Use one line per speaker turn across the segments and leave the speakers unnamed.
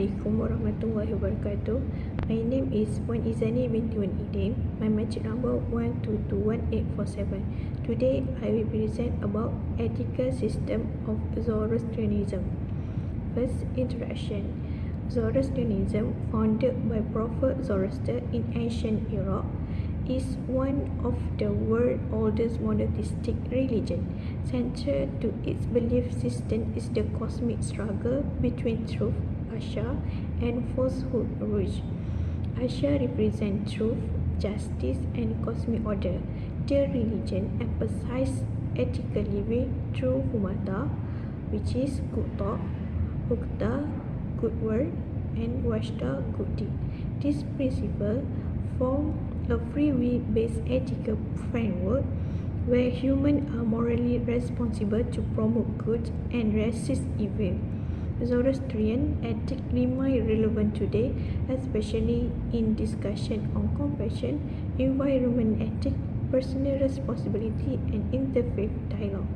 Assalamualaikum warahmatullahi wabarakatuh. My name is Wan Izani binti Wan Idim. My matric number 1221847. Today I will present about ethical system of Zoroastrianism. First, introduction. Zoroastrianism, founded by Prophet Zoroaster in ancient Iraq, is one of the world's oldest monotheistic religion. Central to its belief system is the cosmic struggle between truth, Asha, and falsehood, Ruj. Asha represents truth, justice, and cosmic order. The religion emphasizes ethical living through humata, which is good thought, hukta, good word, and washta, good deed. This principle form a free will-based ethical framework where humans are morally responsible to promote good and resist evil. Zoroastrian ethics remain relevant today, especially in discussion on compassion, environment ethics, personal responsibility, and interfaith dialogue.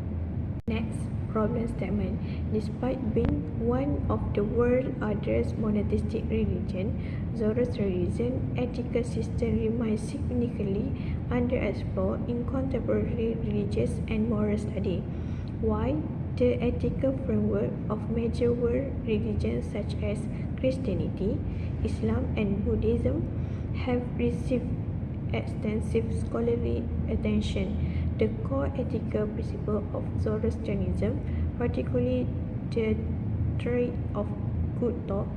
Next, problem statement. Despite being one of the world's oldest monotheistic religion, Zoroastrianism ethical system remains significantly underexplored in contemporary religious and moral study. While the ethical framework of major world religions such as Christianity, Islam, and Buddhism have received extensive scholarly attention, the core ethical principle of Zoroastrianism, particularly the trait of good thought,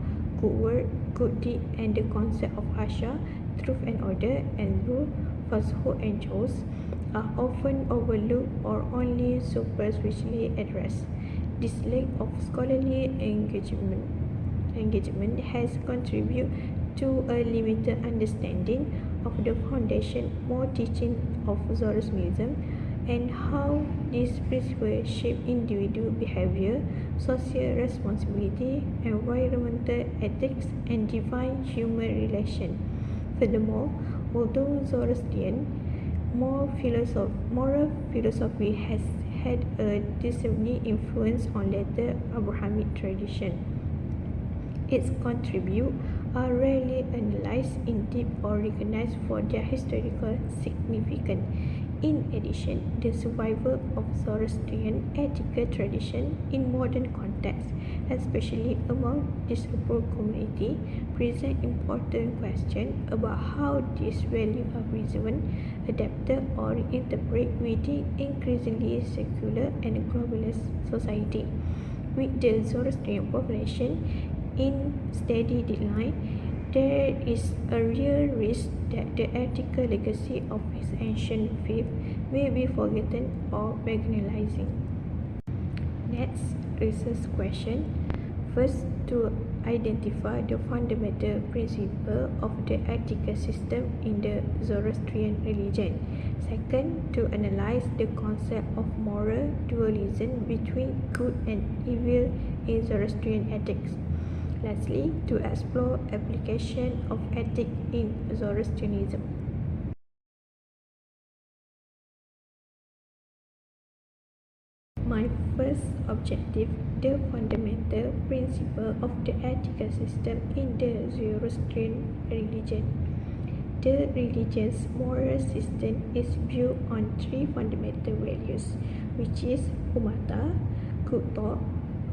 good word, good deed, and the concept of Asha, truth and order, and rule, falsehood and choice, are often overlooked or only superficially addressed. This lack of scholarly engagement has contributed to a limited understanding of the foundation more teaching of Zoroastrianism and how these principles shape individual behavior, social responsibility, environmental ethics, and divine human relation. Furthermore, although Zoroastrian moral philosophy has had a discernible influence on later Abrahamic tradition, its contributes are rarely analyzed in depth or recognized for their historical significance. In addition, the survival of Zoroastrian ethical tradition in modern context, especially among disabled community, present important questions about how these values are preserved, adapted, or interpreted within increasingly secular and globalist society. With the Zoroastrian population in steady decline, there is a real risk that the ethical legacy of his ancient faith may be forgotten or marginalizing. Next, research question. First, to identify the fundamental principle of the ethical system in the Zoroastrian religion. Second, to analyze the concept of moral dualism between good and evil in Zoroastrian ethics. Lastly, to explore application of ethics in Zoroastrianism. My first objective, the fundamental principle of the ethical system in the Zoroastrian religion. The religion's moral system is built on three fundamental values, which is humata, good thought,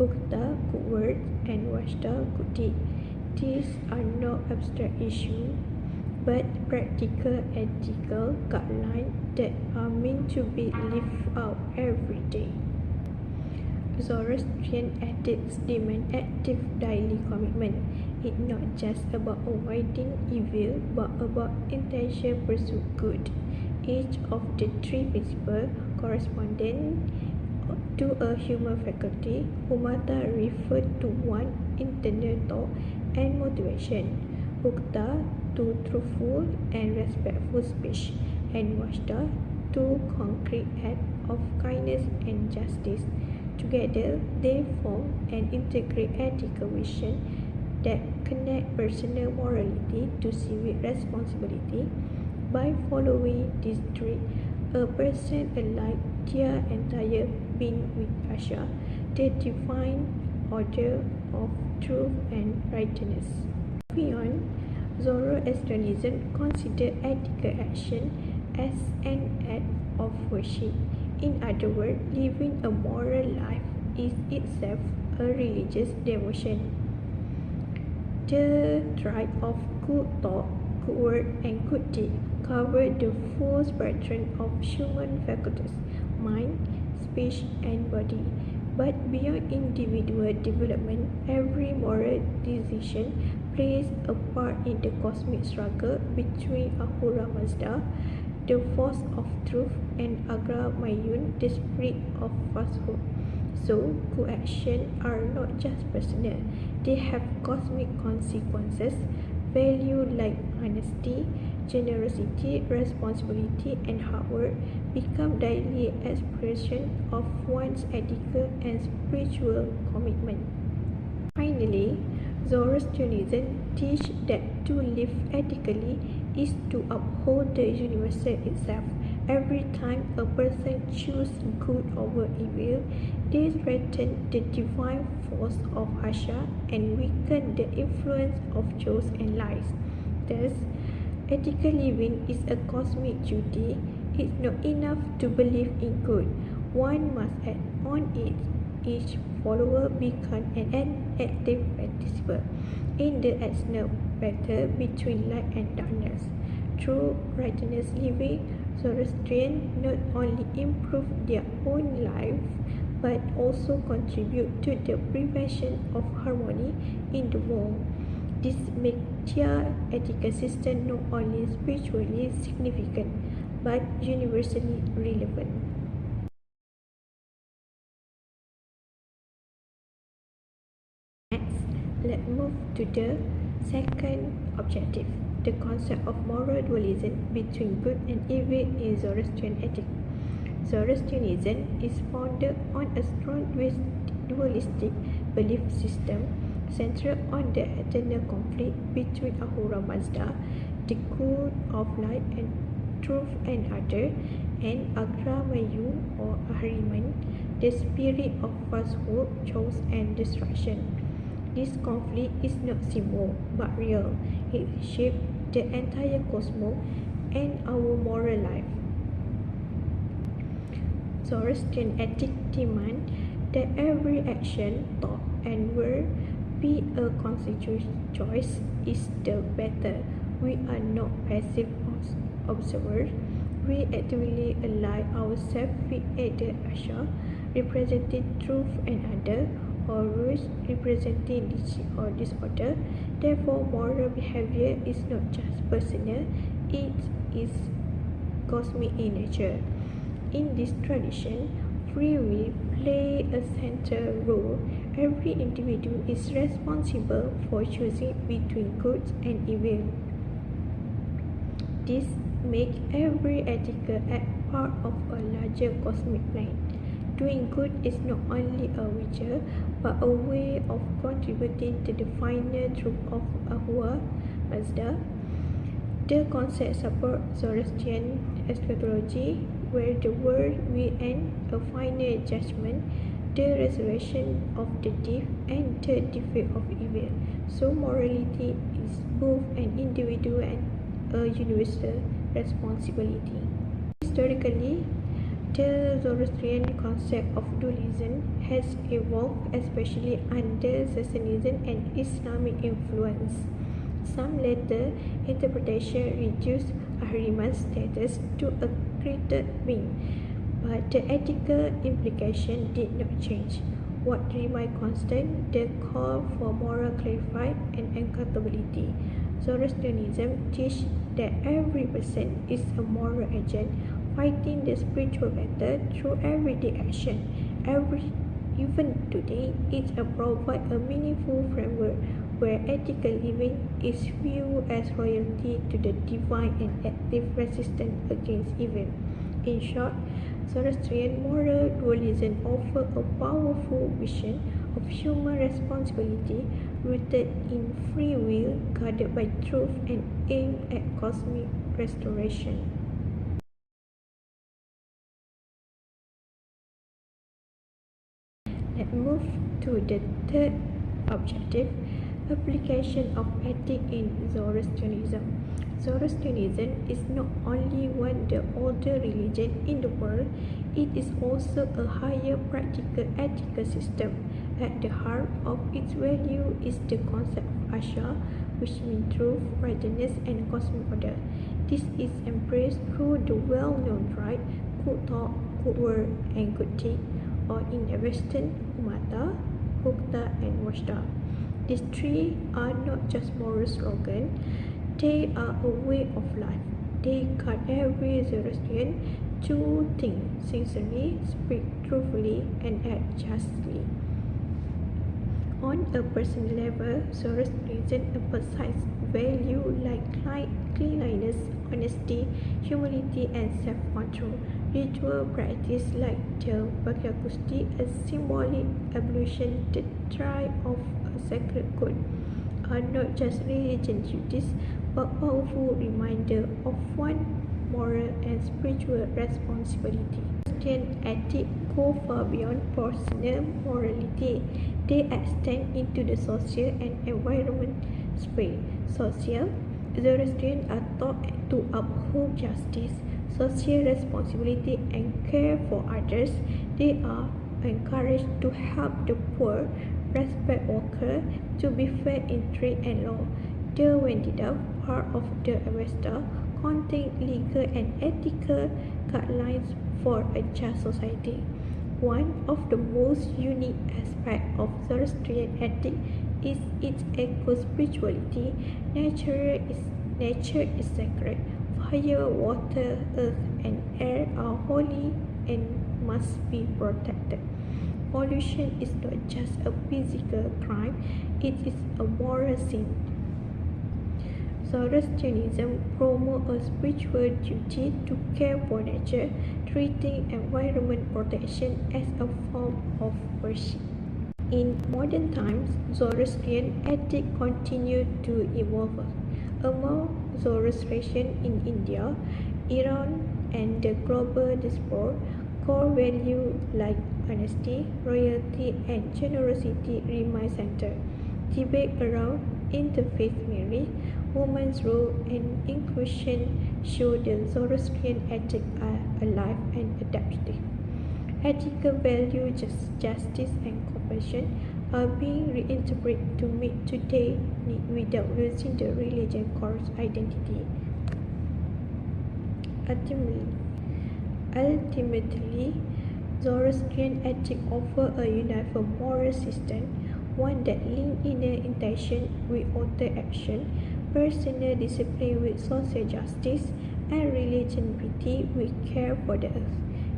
hukta, good word, and washta, good deed. These are not abstract issues, but practical ethical guidelines that are meant to be lived out every day. Zoroastrian ethics demand active daily commitment. It's not just about avoiding evil, but about intentional pursue good. Each of the three principles corresponding to a human faculty. Humata refers to one internal thought and motivation, hukta to truthful and respectful speech, and washta to concrete act of kindness and justice. Together, they form an integrated ethical vision that connects personal morality to civic responsibility. By following these three, a person aligns their entire being with Asha, the divine order of truth and righteousness. Beyond, Zoroastrianism considers ethical action as an act of worship. In other words, living a moral life is itself a religious devotion. The tribe of good thought, good word, and good deed cover the full spectrum of human faculties, mind, speech, and body. But beyond individual development, every moral decision plays a part in the cosmic struggle between Ahura Mazda, the force of truth, and Agra Mayun, the spirit of falsehood. So, good actions are not just personal, they have cosmic consequences. Values like honesty, generosity, responsibility, and hard work become daily expression of one's ethical and spiritual commitment. Finally, Zoroastrianism teaches that to live ethically is to uphold the universal itself. Every time a person chooses good over evil, they threaten the divine force of Asha and weaken the influence of truth and lies. Thus, ethical living is a cosmic duty. It's not enough to believe in good. One must act on it. Each follower becomes an active participant in the external battle between light and darkness. Through righteous living, Zoroastrians not only improve their own life but also contribute to the prevention of harmony in the world. This makes their ethical system not only spiritually significant but universally relevant. Next, let's move to the second objective, the concept of moral dualism between good and evil in Zoroastrian ethics. Zoroastrianism is founded on a strong dualistic belief system centered on the eternal conflict between Ahura Mazda, the good of light and truth and other, and Agra Mayu or Ahriman, the spirit of falsehood, choice, and destruction. This conflict is not simple but real. It shapes the entire cosmos and our moral life. Zoroastrian ethics demand that every action, thought, and word be a conscious choice is the better. We are not passive observers. We actively align ourselves with either Asha, representing truth and other, or rules representing disorder. Therefore, moral behavior is not just personal, it is cosmic in nature. In this tradition, free will plays a central role. Every individual is responsible for choosing between good and evil. This makes every ethical act part of a larger cosmic plan. Doing good is not only a virtue, but a way of contributing to the final truth of Ahura Mazda. The concept supports Zoroastrian eschatology, where the world will end, a final judgment, the resurrection of the dead, and the defeat of evil. So morality is both an individual and a universal responsibility. Historically, the Zoroastrian concept of dualism has evolved, especially under Sassanism and Islamic influence. Some later interpretations reduced Ahriman's status to a created being, but the ethical implication did not change. What remained constant, the call for moral clarity and accountability. Zoroastrianism teaches that every person is a moral agent fighting the spiritual battle through everyday action. Even today, it provides a meaningful framework where ethical living is viewed as loyalty to the divine and active resistance against evil. In short, Zoroastrian moral dualism offers a powerful vision of human responsibility rooted in free will, guided by truth, and aimed at cosmic restoration. Let's move to the third Objective: application of ethics in Zoroastrianism. Zoroastrianism is not only one of the older religions in the world, it is also a higher practical ethical system. At the heart of its value is the concept of Asha, which means truth, righteousness, and cosmic order. This is embraced through the well-known right, good thought, good word, and good deed, or in the Western, Umata, Hukta, and Washta. These three are not just moral slogans, they are a way of life. They guide every Zoroastrian to think sincerely, speak truthfully, and act justly. On a personal level, Zoroastrianism emphasizes values like cleanliness, honesty, humility, and self-control. Ritual practice like the Bhagavakusti, a symbolic ablution, the tribe of a sacred code, are not just religious duties but powerful reminder of one moral and spiritual responsibility. Christian ethics go far beyond personal morality. They extend into the social and environment sphere. Social: Zoroastrians are taught to uphold justice, social responsibility, and care for others. They are encouraged to help the poor, respect workers, to be fair in trade and law. The Vendita, part of the Avesta, contains legal and ethical guidelines for a just society. One of the most unique aspects of Zoroastrian ethics is its eco-spirituality. Nature is sacred. Fire, water, earth, and air are holy and must be protected. Pollution is not just a physical crime, it is a moral sin. Zoroastrianism promotes a spiritual duty to care for nature, treating environment protection as a form of worship. In modern times, Zoroastrian ethics continue to evolve. Among Zoroastrians in India, Iran, and the global diaspora, core values like honesty, loyalty, and generosity remain central. Debate around interfaith marriage, women's role, and inclusion show the Zoroastrian ethics are alive and adaptive. Ethical values, justice, and compassion are being reinterpreted to meet today's need without losing the religion core identity. Ultimately, Zoroastrian ethics offer a uniform moral system, one that links inner intention with outer action, personal discipline with social justice, and religiosity with care for the earth.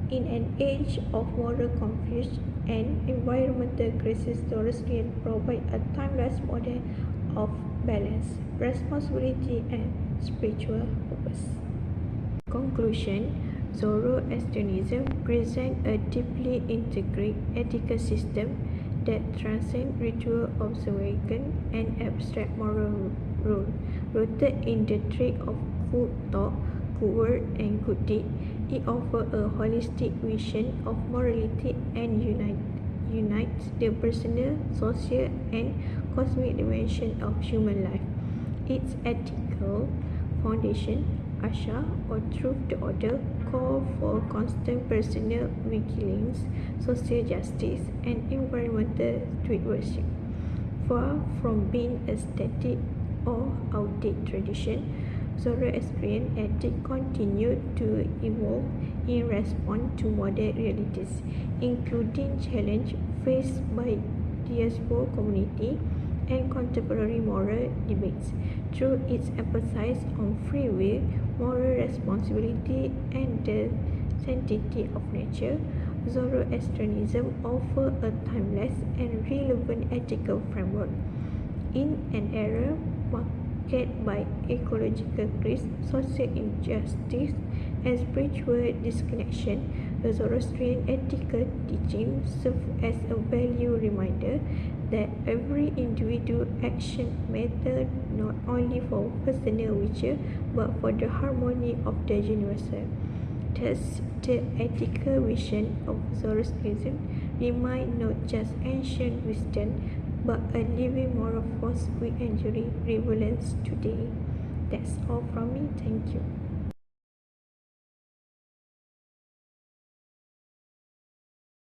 In an age of moral confusion and environmental crisis, Zoroastrian provide a timeless model of balance, responsibility, and spiritual purpose. Conclusion: Zoroastrianism presents a deeply integrated ethical system that transcends ritual observation and abstract moral rule. Rooted in the trait of good thought, good word, and good deed, it offers a holistic vision of morality and unites the personal, social, and cosmic dimension of human life. Its ethical foundation, Asha, or truth to order, call for constant personal vigilance, social justice, and environmental stewardship. Far from being a static or outdated tradition, Zoroastrian ethics continue to evolve in response to modern realities, including challenges faced by diaspora community and contemporary moral debates. Through its emphasis on free will, moral responsibility, and the sanctity of nature, Zoroastrianism offers a timeless and relevant ethical framework. In an era marked by ecological crisis, social injustice, and spiritual disconnection, the Zoroastrian ethical teaching serves as a value reminder that every individual action matters not only for personal virtue but for the harmony of the universal. Thus, the ethical vision of Zoroastrianism remains not just ancient wisdom but a living moral force we enjoy relevance today. That's all from me. Thank you.